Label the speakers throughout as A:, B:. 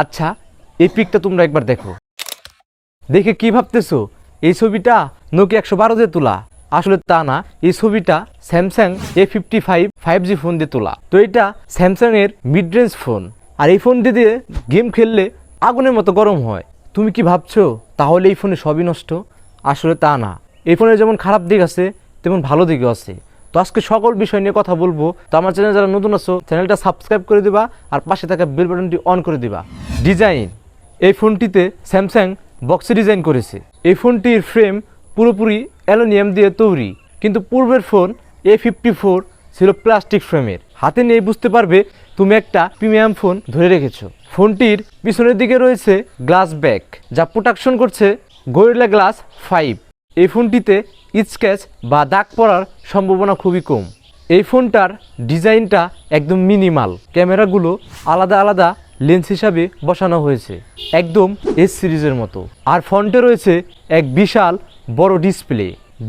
A: আচ্ছা, এই পিকটা তোমরা একবার দেখো, দেখে কি ভাবতেছো এই ছবিটা নোকিয়া 112 দিয়ে তোলা? আসলে তা না, এই ছবিটা স্যামসাং A55 5G ফোন দিয়ে তোলা। তো এটা স্যামসাং এর মিড রেঞ্জ ফোন, আর এই ফোন দিয়ে গেম খেললে আগুনের মতো গরম হয়। তুমি কি ভাবছো তাহলে এই ফোনে সবই নষ্ট? আসলে তা না, এই ফোনের যেমন খারাপ দিক আছে তেমন ভালো দিকও আছে। তো আজকে সকল বিষয় নিয়ে কথা বলবো। তো আমার চ্যানেলে যারা নতুন আছো চ্যানেলটা সাবস্ক্রাইব করে দিবা আর পাশে থাকা বেল বাটনটি অন করে দিবা। ডিজাইন, এই ফোনটিতে স্যামসাং বক্সে ডিজাইন করেছে। এই ফোনটির ফ্রেম পুরোপুরি অ্যালুমিনিয়াম দিয়ে তৈরি, কিন্তু পূর্বের ফোন A54 ছিল প্লাস্টিক ফ্রেমের। হাতে নিয়ে বুঝতে পারবে তুমি একটা প্রিমিয়াম ফোন ধরে রেখেছো। ফোনটির পিছনের দিকে রয়েছে গ্লাস ব্যাক, যা প্রোটেকশন করছে গরিলা গ্লাস 5। এই ফোনটিতে স্ক্র্যাচ বা দাগ পড়ার সম্ভাবনা খুবই কম। এই ফোনটার ডিজাইনটা একদম মিনিমাল, ক্যামেরাগুলো আলাদা আলাদা লেন্স হিসাবে বসানো হয়েছে, একদম এস সিরিজের মতো। আর ফ্রন্টে রয়েছে এক বিশাল বড়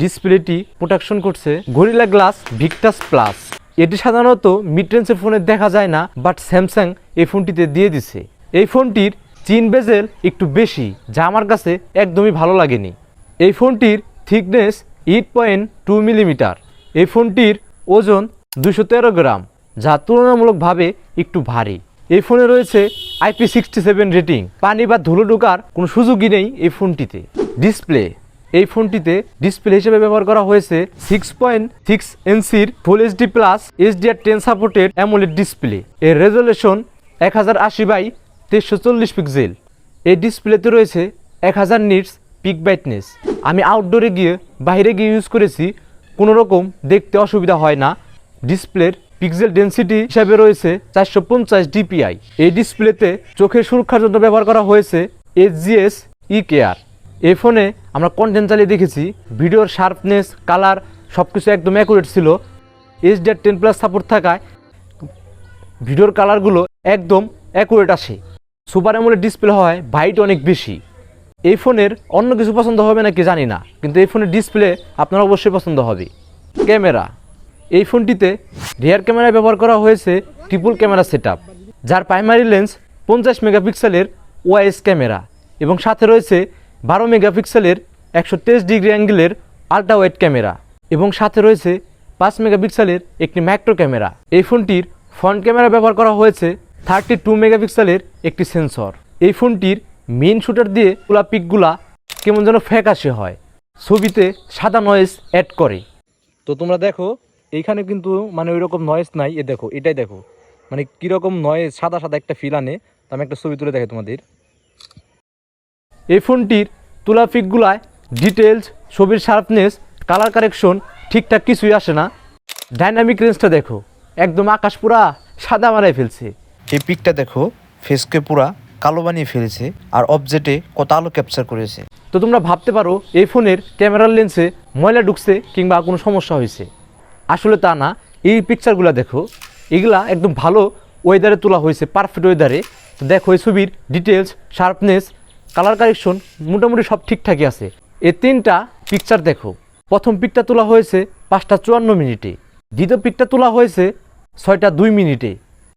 A: ডিসপ্লেটি প্রোটেকশন করছে গরিলা গ্লাস ভিক্টাস প্লাস। এটি সাধারণত মিড রেঞ্জের ফোনে দেখা যায় না, বাট স্যামসাং এই ফোনটিতে দিয়ে দিছে। এই ফোনটির চিন বেজেল একটু বেশি, যা আমার কাছে একদমই ভালো লাগেনি। এই ফোনটির থিকনেস 8.2 মিলিমিটার। এই ফোনটির ওজন 213 গ্রাম, যা তুলনামূলকভাবে একটু ভারী। এই ফোনে রয়েছে IP67 রেটিং। পানি বা ধুলো ঢোকার কোনো সুযোগই নেই এই ফোনটিতে। ডিসপ্লে, এই ফোনটিতে ডিসপ্লে হিসেবে ব্যবহার করা হয়েছে 6.6 ইঞ্চির full HD plus HDR10 supported AMOLED display. এর রেজলিউশন 1080x2340 পিক্সেল। এই ডিসপ্লেতে রয়েছে 1000 নিটস পিক ব্রাইটনেস। আমি আউটডোরে গিয়ে বাইরে গিয়ে ইউজ করেছি, কোনো রকম দেখতে অসুবিধা হয় না। ডিসপ্লের পিক্সেল ডেনসিটি হিসাবে রয়েছে 450 DPI। এই ডিসপ্লেতে চোখের সুরক্ষার জন্য ব্যবহার করা হয়েছে HGS eCare। এই ফোনে আমরা কন্টেন্ট চালিয়ে দেখেছি, ভিডিওর শার্পনেস, কালার সব কিছু একদম অ্যাকুরেট ছিল। HDR10 প্লাস সাপোর্ট থাকায় ভিডিওর কালারগুলো একদম অ্যাকুরেট আসে। সুপার অ্যামোলেড ডিসপ্লে হয় ব্রাইট অনেক বেশি। এই ফোনের অন্য কিছু পছন্দ হবে নাকি জানি না, কিন্তু এই ফোনের ডিসপ্লে আপনার অবশ্যই পছন্দ হবে। ক্যামেরা, এই ফোনটিতে রিয়ার ক্যামেরায় ব্যবহার করা হয়েছে ট্রিপল ক্যামেরা সেটআপ, যার প্রাইমারি লেন্স 50 মেগাপিক্সেলের ওআইএস ক্যামেরা এবং সাথে রয়েছে 12 মেগাপিক্সেলের 123 ডিগ্রি অ্যাঙ্গেলের আল্ট্রা ওয়াইড ক্যামেরা এবং সাথে রয়েছে 5 মেগাপিক্সেলের একটি ম্যাক্রো ক্যামেরা। এই ফোনটির ফ্রন্ট ক্যামেরা ব্যবহার করা হয়েছে 32 মেগাপিক্সেলের একটি সেন্সর। এই ফোনটির মেইন শুটার দিয়ে তোলা পিকগুলা কেমন যেন ফ্যাকাশে হয়, ছবিতে সাদা নয়েজ অ্যাড করে। তো তোমরা দেখো এইখানে কিন্তু মানে ওই রকম নয়েজ নাই। এ দেখো, এটাই দেখো মানে কীরকম নয়েজ, সাদা সাদা একটা ফিল আনে। তো আমি একটা ছবি তুলে দেখাই তোমাদের। এই ফোনটির তোলা পিকগুলায় ডিটেলস, ছবির শার্পনেস, কালার কারেকশন ঠিকঠাক কিছুই আসে না। ডাইনামিক রেঞ্জটা দেখো, একদম আকাশ পুরা সাদা মারাই ফেলছে।
B: এই পিকটা দেখো, ফেসকে পুরা কালো বানিয়ে ফেলেছে আর অবজেক্টে কত আলো ক্যাপচার করেছে।
A: তো তোমরা ভাবতে পারো এই ফোনের ক্যামেরার লেন্সে ময়লা ঢুকছে কিংবা কোনো সমস্যা হয়েছে। আসলে তা না, এই পিকচারগুলো দেখো, এগুলা একদম ভালো ওয়েদারে তোলা হয়েছে, পারফেক্ট ওয়েদারে। তো দেখো এই ছবির ডিটেলস, শার্পনেস, কালার কারেকশন মোটামুটি সব ঠিকঠাকই আছে। এই তিনটা পিকচার দেখো, প্রথম পিকটা তোলা হয়েছে 5টা 54 মিনিটে, দ্বিতীয় পিকটা তোলা হয়েছে 6টা 2 মিনিটে,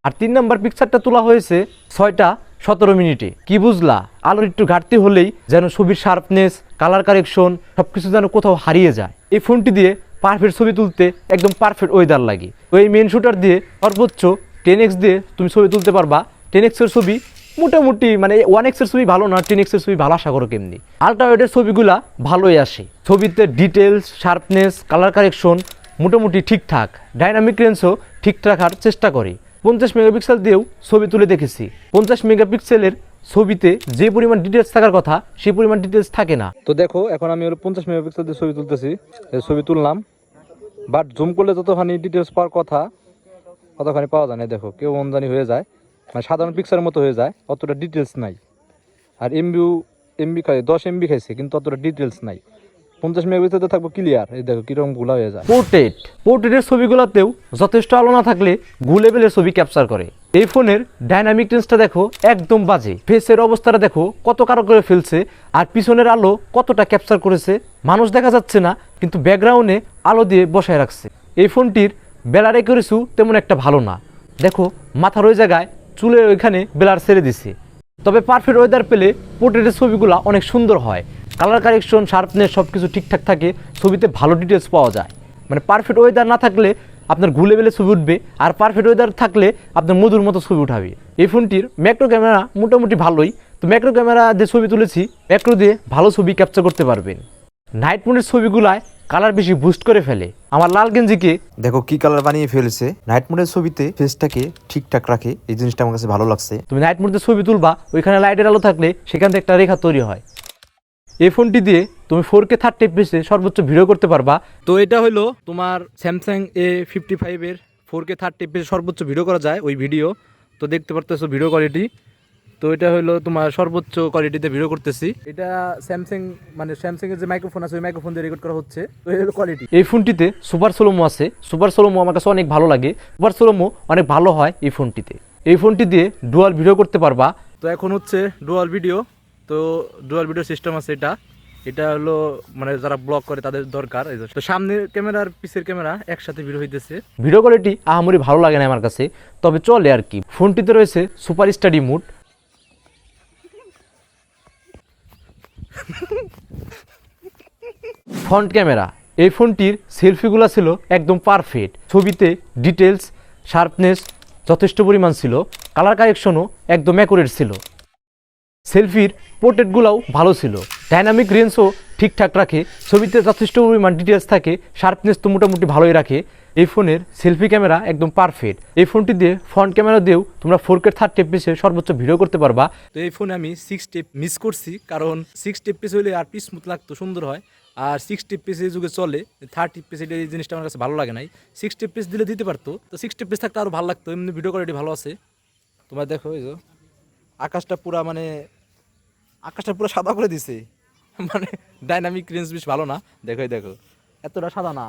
A: আর 3 নম্বর পিকচারটা তোলা হয়েছে 6টা 17 মিনিটে। কি বুঝলা? আলোর একটু ঘাটতি হলেই যেন ছবির শার্পনেস, কালার কারেকশন সব কিছু যেন কোথাও হারিয়ে যায়। এই ফোনটি দিয়ে পারফেক্ট ছবি তুলতে একদম পারফেক্ট ওয়েদার লাগে। তো এই মেন শুটার দিয়ে সর্বোচ্চ 10x দিয়ে তুমি ছবি তুলতে পারবা। 10xের ছবি মোটামুটি মানে 1xের ছবি ভালো না, 10xের ছবি ভালো আশা করো কেমনি। আল্ট্রা ওয়াইডের ছবিগুলা ভালোই আসে, ছবিতে ডিটেলস, শার্পনেস, কালার কারেকশন মোটামুটি ঠিকঠাক। ডাইনামিক রেঞ্জও ঠিক রাখার চেষ্টা করে। 50 মেগাপিক্সেল দিয়েও ছবি তুলে দেখেছি। 50 মেগাপিক্সেলের ছবিতে যে পরিমাণ ডিটেলস থাকার কথা সেই পরিমাণ ডিটেলস থাকে না। তো দেখো এখন আমি 50 মেগাপিক্সেল দিয়ে ছবি তুলতেছি, ছবি তুললাম, বাট জুম করলে যতখানি ডিটেলস পাওয়ার কথা ততখানি পাওয়া যায় না। দেখো কেউ অনজানি হয়ে যায়, মানে সাধারণ পিকচারের মতো হয়ে যায়, অতটা ডিটেলস নাই। আর এমবি খাই 10 MB খাইছে, কিন্তু অতটা ডিটেলস নাই। 50 মেগাপিক্সেল থাকবো ক্লিয়ার। এই দেখো কিরকম গুলা হয়ে যায়। পোর্ট্রেটের ছবিগুলোতেও যথেষ্ট আলো না থাকলে গু লেভেলের ছবি ক্যাপচার করে। এই ফোনের ডাইনামিক রেঞ্জটা দেখো একদম বাজে। ফেসের অবস্থাটা দেখো কত কারো করে ফেলছে, আর পিছনের আলো কতটা ক্যাপচার করেছে। মানুষ দেখা যাচ্ছে না, কিন্তু ব্যাকগ্রাউন্ডে আলো দিয়ে বসায় রাখছে। এই ফোনটির বেলার অ্যাকুরেসি তেমন একটা ভালো না। দেখো মাথার ওই জায়গায় চুলের ওইখানে বেলার ছেড়ে দিছে। তবে পারফেক্ট ওয়েদার পেলে পোর্ট্রেটের ছবিগুলো অনেক সুন্দর হয়, কালার কারেকশন, শার্পনেস সব কিছু ঠিকঠাক থাকে, ছবিতে ভালো ডিটেলস পাওয়া যায়। মানে পারফেক্ট ওয়েদার না থাকলে আপনার ঘুলে বেলে ছবি উঠবে, আর পারফেক্ট ওয়েদার থাকলে আপনার মধুর মতো ছবি উঠাবে। এই ফোনটির ম্যাক্রো ক্যামেরা মোটামুটি ভালোই, তো ম্যাক্রো ক্যামেরা যে ছবি তুলেছি ম্যাক্রো দিয়ে ভালো ছবি ক্যাপচার করতে পারবেন। নাইট মোডের ছবিগুলায় কালার বেশি বুস্ট করে ফেলে। আমার লাল গেঞ্জিকে
B: দেখো কি কালার বানিয়ে ফেলেছে। নাইট মোডের ছবিতে ফেসটাকে ঠিকঠাক রাখে, এই জিনিসটা আমার কাছে ভালো লাগছে।
A: তুমি নাইট মোডে ছবি তুলবা, ওইখানে লাইটের আলো থাকলে সেখান থেকে একটা রেখা তৈরি হয়। এই ফোনটি দিয়ে তুমি 4K 30 fps সর্বোচ্চ ভিডিও করতে পারবা। তো এটা হলো তোমার স্যামসাং A55 এর 4K 30 fps সর্বোচ্চ ভিডিও করা যায় ওই ভিডিও। তো দেখতে পারতেছো ভিডিও কোয়ালিটি। তো এটা হলো তোমার সর্বোচ্চ কোয়ালিটিতে ভিডিও করতেছি। এটা স্যামসাং মানে স্যামসাংয়ের যে মাইক্রোফোন আছে ওই মাইক্রোফোন দিয়ে রেকর্ড করা হচ্ছে। তো এই হলো কোয়ালিটি। এই ফোনটিতে সুপার স্লোমো আছে। সুপার স্লোমো আমার কাছে অনেক ভালো লাগে, সুপার স্লোমো অনেক ভালো হয় এই ফোনটিতে। এই ফোনটি দিয়ে ডুয়াল ভিডিও করতে পারবা। তো এখন হচ্ছে ডুয়াল ভিডিও। তো ডুয়াল ভিডিও সিস্টেম আছে এটা হলো মানে যারা ব্লগ করে তাদের দরকার। তো সামনের ক্যামেরা আর পিছের ক্যামেরা একসাথে ভিডিও হইতেছে। ভিডিও কোয়ালিটি আহামরি ভালো লাগে না আমার কাছে, তবে চলে আর কি। ফোনটিতে রয়েছে super study mode. Front camera, এই ফোনটির সেলফিগুলো ছিল একদম পারফেক্ট। ছবিতে ডিটেলস, শার্পনেস যথেষ্ট পরিমাণ ছিল, কালার কারেকশনও একদম অ্যাকুরেট ছিল। সেলফির পোর্ট্রেটগুলোও ভালো ছিল, ডাইনামিক রেঞ্জও ঠিকঠাক রাখে, ছবিতে যথেষ্ট পরিমাণ ডিটেলস থাকে, শার্পনেস তো মোটামুটি ভালোই রাখে। এই ফোনের সেলফি ক্যামেরা একদম পারফেক্ট। এই ফোনটি দিয়ে ফ্রন্ট ক্যামেরা দিয়েও তোমরা 4K 30 fps সর্বোচ্চ ভিডিও করতে পারবা। তো এই ফোনে আমি 60 fps মিস করছি, কারণ 60 fps হলে আর স্মুথ লাগতো, সুন্দর হয়। আর 60 fps এই যুগে চলে, 30 fps এই জিনিসটা আমার কাছে ভালো লাগে নাই। 60 fps দিলে দিতে পারতো, তো 60 fps থাকতে আরও ভালো লাগতো। এমনি ভিডিও কোয়ালিটি ভালো আছে। তোমরা দেখো এই যে আকাশটা পুরা সাদা করে দিছে, মানে ডাইনামিক রেঞ্জ বেশ ভালো না। দেখো এতটা সাদা না,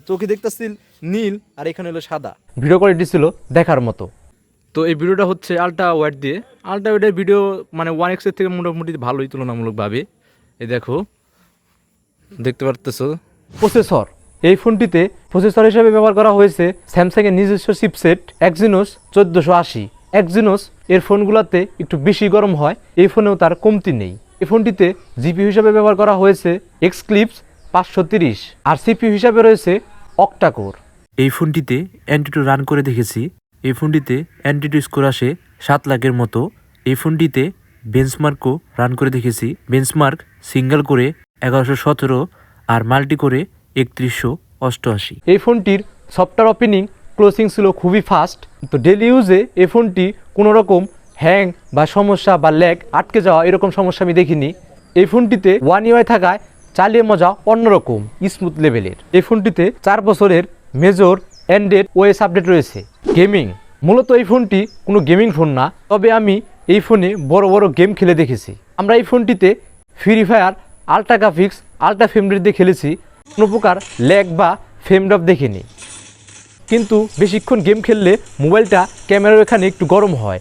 A: চোখে দেখতেছিল নীল আর এখানে হলো সাদা। ভিডিও কোয়ালিটি ছিল দেখার মতো। তো এই ভিডিওটা হচ্ছে আলট্রা ওয়াইড দিয়ে। আলট্রা ওয়াইডের ভিডিও মানে 1x এর থেকে মোটামুটি ভালোই তুলনামূলকভাবে। এই দেখো দেখতে পারতেছো। প্রসেসর, এই ফোনটিতে প্রসেসর হিসেবে ব্যবহার করা হয়েছে স্যামসাংয়ের নিজস্ব চিপসেট এক্সিনোস 1480। এক্সিনোস এর ফোনগুলোতে একটু বেশি গরম হয়, এই ফোনেও তার কমতি নেই। এই ফোনটিতে জিপিইউ হিসাবে ব্যবহার করা হয়েছে এক্সক্লিপস 530, আর সিপিইউ হিসাবে রয়েছে অক্টাকোর।
C: এই ফোনটিতে অ্যান্টিটু রান করে দেখেছি। এই ফোনটিতে অ্যান্টিটু স্কোর আসে 7 লাখের মতো। এই ফোনটিতে বেঞ্চমার্কও রান করে দেখেছি। বেঞ্চমার্ক সিঙ্গেল করে 1117 আর মাল্টি করে 3188।
A: এই ফোনটির সফটওয়্যার ওপেনিং ক্লোজিং ছিল খুবই ফাস্ট। তো ডেলি ইউজে এই ফোনটি কোনো রকম হ্যাং বা সমস্যা বা ল্যাগ আটকে যাওয়া এরকম সমস্যা আমি দেখিনি। এই ফোনটিতে 1 UI থাকায় চালিয়ে মজা অন্যরকম স্মুথ লেভেলের। এই ফোনটিতে 4 বছরের মেজর অ্যান্ড্রয়েড ওএস আপডেট রয়েছে। গেমিং, মূলত এই ফোনটি কোনো গেমিং ফোন না, তবে আমি এই ফোনে বড় বড় গেম খেলে দেখেছি। আমরা এই ফোনটিতে free fire ultra graphics ultra frame rate দিয়ে খেলেছি, কোনো প্রকার ল্যাগ বা ফ্রেম ড্রপ দেখিনি। কিন্তু বেশিক্ষণ গেম খেললে মোবাইলটা ক্যামেরার এখানে একটু গরম হয়,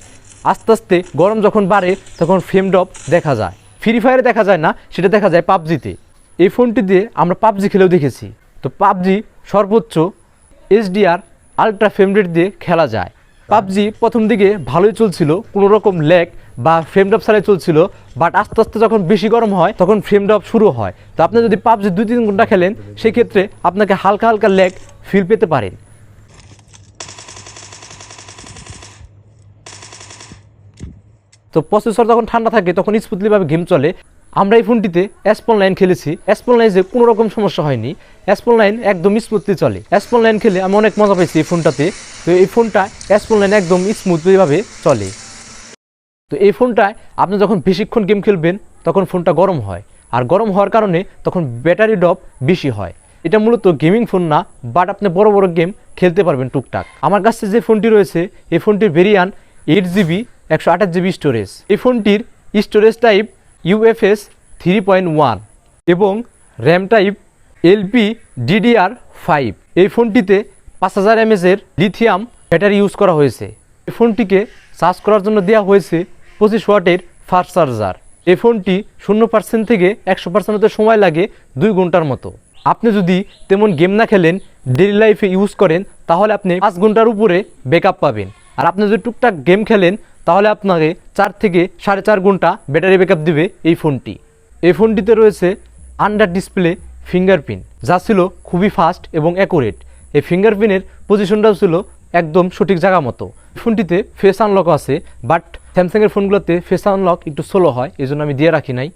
A: আস্তে আস্তে গরম যখন বাড়ে তখন ফ্রেম ড্রপ দেখা যায়। ফ্রি ফায়ারে দেখা যায় না, সেটা দেখা যায় পাবজিতে। এই ফোনটি দিয়ে আমরা পাবজি খেলেও দেখেছি। তো পাবজি সর্বোচ্চ HDR আলট্রা ফ্রেম রেট দিয়ে খেলা যায়। পাবজি প্রথম দিকে ভালোই চলছিল, কোনো রকম ল্যাগ বা ফ্রেম ড্রপ ছাড়াই চলছিল, বাট আস্তে আস্তে যখন বেশি গরম হয় তখন ফ্রেম ড্রপ শুরু হয়। তো আপনি যদি পাবজি 2-3 ঘন্টা খেলেন সেক্ষেত্রে আপনাকে হালকা হালকা ল্যাগ ফিল পেতে পারেন। তো প্রসেসর যখন ঠান্ডা থাকে তখন স্মুথলিভাবে গেম চলে। আমরা এই ফোনটিতে S-Pon লাইন খেলেছি, S-Pon লাইনে কোনো রকম সমস্যা হয়নি, S-Pon লাইন একদম স্মুথলি চলে। S-Pon লাইন খেলে আমি অনেক মজা পাইছি এই ফোনটাতে। তো এই ফোনটা S-Pon লাইন একদম স্মুথলিভাবে চলে। তো এই ফোনটায় আপনি যখন বেশিক্ষণ গেম খেলবেন তখন ফোনটা গরম হয়, আর গরম হওয়ার কারণে তখন ব্যাটারি ড্রপ বেশি হয়। এটা মূলত গেমিং ফোন না, বাট আপনি বড় বড় গেম খেলতে পারবেন টুকটাক। আমার কাছে যে ফোনটি রয়েছে এই ফোনটির ভেরিয়ান্ট 8GB 128GB স্টোরেজ। এই ফোনটির স্টোরেজ টাইপ UFS 3.1 এবং র্যাম টাইপ LPDDR5। এই ফোনটিতে 5000 mAh লিথিয়াম ব্যাটারি ইউজ করা হয়েছে। এই ফোনটিকে চার্জ করার জন্য দেওয়া হয়েছে 25 ওয়াটের ফাস্ট চার্জার। এই ফোনটি 0% থেকে 100% হতে সময় লাগে 2 ঘন্টার মতো। আপনি যদি তেমন গেম না খেলেন, ডেইলি লাইফে ইউজ করেন, তাহলে আপনি 5 ঘন্টার উপরে ব্যাকআপ পাবেন। আর আপনি যদি টুকটাক গেম খেলেন তাহলে আপনাকে 4 থেকে 4.5 ঘন্টা ব্যাটারি ব্যাকআপ দিবে এই ফোনটি। এই ফোনটিতে রয়েছে আন্ডার ডিসপ্লে ফিঙ্গারপ্রিন্ট, যা ছিল খুবই ফাস্ট এবং অ্যাকুরেট। এই ফিঙ্গারপ্রিন্টের পজিশনটাও ছিল একদম সঠিক জায়গা মতো। ফোনটিতে ফেস আনলক আছে, বাট স্যামসাংয়ের ফোনগুলোতে ফেস আনলক একটু স্লো হয়, এই জন্য আমি দিয়ে রাখি নাই।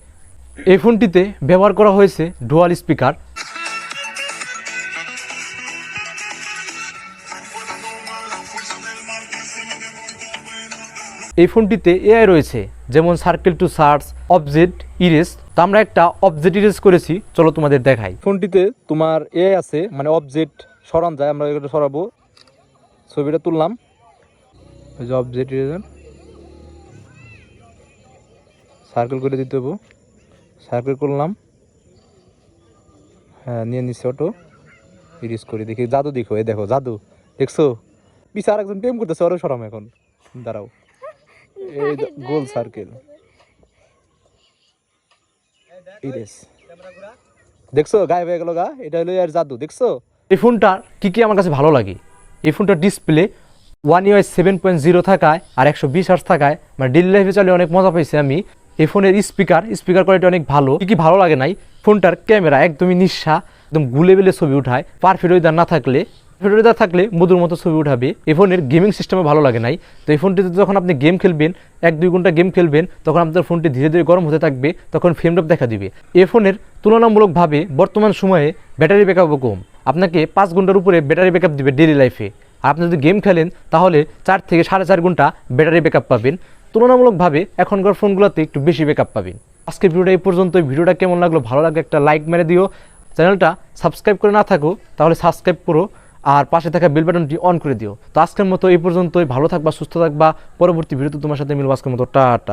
A: এই ফোনটিতে ব্যবহার করা হয়েছে ডুয়াল স্পিকার। এই ফোনটিতে এআই রয়েছে, যেমন circle to search, object erase. তো আমরা একটা অবজেক্ট ইরেজ করেছি, চলো তোমাদের দেখাই। ফোনটিতে তোমার এআই আছে, মানে অবজেক্ট সরান যায়, আমরা এটা সরাবো, ছবিটা তুললাম, ওই যে অবজেক্ট ইরেজার, সার্কেল করে দিতে হবো, সার্কেল করলাম, হ্যাঁ নিয়ে নিচ্ছে অটো, ইরেজ করি, দেখি জাদু দেখো, এই দেখো জাদু দেখছো, পিছে আর একজন প্রেম করতেছে, আরও সরাম এখন, দাঁড়াও, এই গোল সার্কেল ইরেজ, দেখছো গায়েব হয়ে গেল গা, এটা হলো আর জাদু, দেখছো। এই ফোনটার কি কি আমার কাছে ভালো লাগে, এই ফোনটার ডিসপ্লে One UI 7.0 থাকায় আর 120 হার্টজ থাকায় মানে ডেইলি লাইফে চালিয়ে অনেক মজা পাইছি আমি। এই ফোনের স্পিকার কোয়ালিটি অনেক ভালো। কি ভালো লাগে নাই, ফোনটার ক্যামেরা একদমই নিঃসা, একদম গুলে বেলে ছবি উঠায়। পারফেক্ট ওয়েদার না থাকলে, মধুর মতো ছবি উঠাবে। এই ফোনের গেমিং সিস্টেমে ভালো লাগে নাই। তো এই ফোনটিতে যখন আপনি গেম খেলবেন, 1-2 ঘন্টা গেম খেলবেন, তখন আপনার ফোনটি ধীরে ধীরে গরম হতে থাকবে, তখন ফ্রেম ড্রপ দেখা দিবে। এই ফোনের তুলনামূলকভাবে বর্তমান সময়ে ব্যাটারি ব্যাকআপও কম, আপনাকে 5 ঘন্টার উপরে ব্যাটারি ব্যাকআপ দিবে ডেইলি লাইফে। আর আপনি যদি গেম খেলেন তাহলে 4 থেকে 4.5 ঘন্টা ব্যাটারি ব্যাকআপ পাবেন। তুলনামূলকভাবে এখনকার ফোনগুলোতে একটু বেশি ব্যাকআপ পাবেন। আজকের ভিডিওটা এই পর্যন্ত। ভিডিওটা কেমন লাগলো, ভালো লাগলে একটা লাইক মেরে দিও। চ্যানেলটা সাবস্ক্রাইব করে না থাকো তাহলে সাবস্ক্রাইব করো, আর পাশে থাকা বেল বাটনটি অন করে দিও। তো আজকের মতো এই পর্যন্তই। ভালো থাকবা, সুস্থ থাকবা। পরবর্তী ভিডিওতে তোমার সাথে মিলবো। আজকের মতো টাটা।